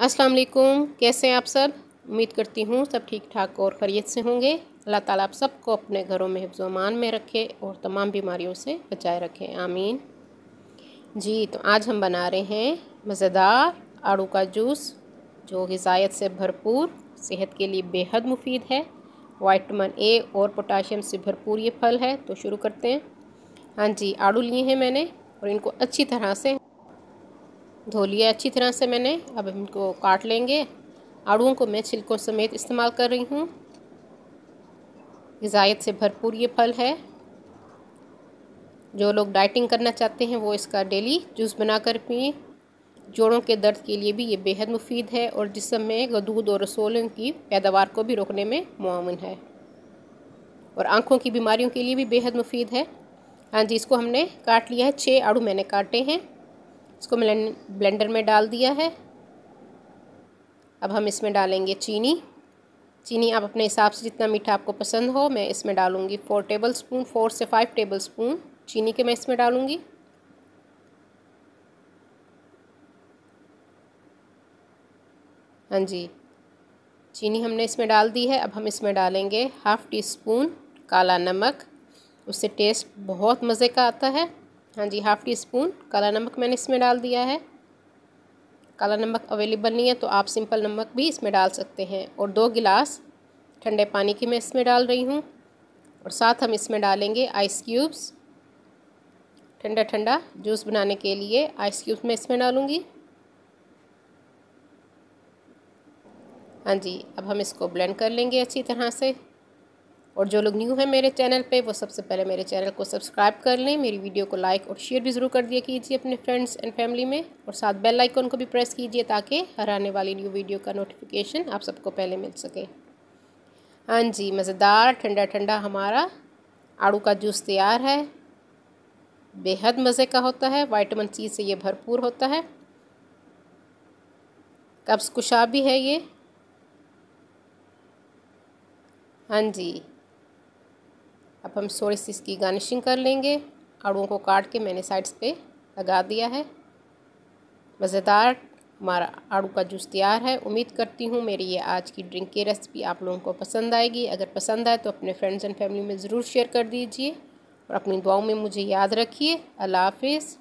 अस्सलाम वालेकुम, कैसे हैं आप सब। उम्मीद करती हूँ सब ठीक ठाक और खैरियत से होंगे। अल्लाह ताला आप सबको अपने घरों में हिफ्ज़ व अमान में रखे और तमाम बीमारियों से बचाए रखें, आमीन। जी तो आज हम बना रहे हैं मज़ेदार आड़ू का जूस, जो ग़िज़ायत से भरपूर, सेहत के लिए बेहद मुफीद है। विटामिन ए और पोटाशियम से भरपूर ये फल है। तो शुरू करते हैं। हाँ जी, आड़ू लिए हैं मैंने और इनको अच्छी तरह से धो लिया अच्छी तरह से मैंने। अब हम इनको काट लेंगे। आड़ूओं को मैं छिलकों समेत इस्तेमाल कर रही हूँ। ग़िज़ायत से भरपूर ये फल है। जो लोग डाइटिंग करना चाहते हैं वो इसका डेली जूस बनाकर पिएं। जोड़ों के दर्द के लिए भी ये बेहद मुफीद है और जिस्म में गदूद और रसोलों की पैदावार को भी रोकने में मुआविन है और आँखों की बीमारियों के लिए भी बेहद मुफीद है। हाँ जी, इसको हमने काट लिया है। 6 आड़ू मैंने काटे हैं। इसको मैंने ब्लेंडर में डाल दिया है। अब हम इसमें डालेंगे चीनी आप अपने हिसाब से जितना मीठा आपको पसंद हो। मैं इसमें डालूँगी 4 टेबलस्पून, 4 से 5 टेबलस्पून चीनी के मैं इसमें डालूँगी। हाँ जी, चीनी हमने इसमें डाल दी है। अब हम इसमें डालेंगे हाफ़ टी स्पून काला नमक। उससे टेस्ट बहुत मज़े का आता है। हाँ जी, हाफ़ टी स्पून काला नमक मैंने इसमें डाल दिया है। काला नमक अवेलेबल नहीं है तो आप सिंपल नमक भी इसमें डाल सकते हैं। और 2 गिलास ठंडे पानी की मैं इसमें डाल रही हूँ और साथ हम इसमें डालेंगे आइस क्यूब्स। ठंडा ठंडा जूस बनाने के लिए आइस क्यूब्स मैं इसमें डालूँगी। हाँ जी, अब हम इसको ब्लेंड कर लेंगे अच्छी तरह से। और जो लोग न्यू हैं मेरे चैनल पे वो सबसे पहले मेरे चैनल को सब्सक्राइब कर लें। मेरी वीडियो को लाइक और शेयर भी ज़रूर कर दिया कीजिए अपने फ्रेंड्स एंड फैमिली में और साथ बेल आइकन को भी प्रेस कीजिए ताकि हर आने वाली न्यू वीडियो का नोटिफिकेशन आप सबको पहले मिल सके। हाँ जी, मज़ेदार ठंडा ठंडा हमारा आड़ू का जूस तैयार है। बेहद मज़े का होता है। विटामिन सी से ये भरपूर होता है। कब्ज़ कुशा भी है ये। हाँ जी, अब हम थोड़ी सी इसकी गार्निशिंग कर लेंगे। आड़ूओं को काट के मैंने साइड्स पे लगा दिया है। मज़ेदार हमारा आड़ू का जूस तैयार है। उम्मीद करती हूँ मेरी ये आज की ड्रिंक की रेसिपी आप लोगों को पसंद आएगी। अगर पसंद आए तो अपने फ्रेंड्स एंड फैमिली में ज़रूर शेयर कर दीजिए और अपनी दुआओं में मुझे याद रखिए। अल्लाह हाफ़िज़।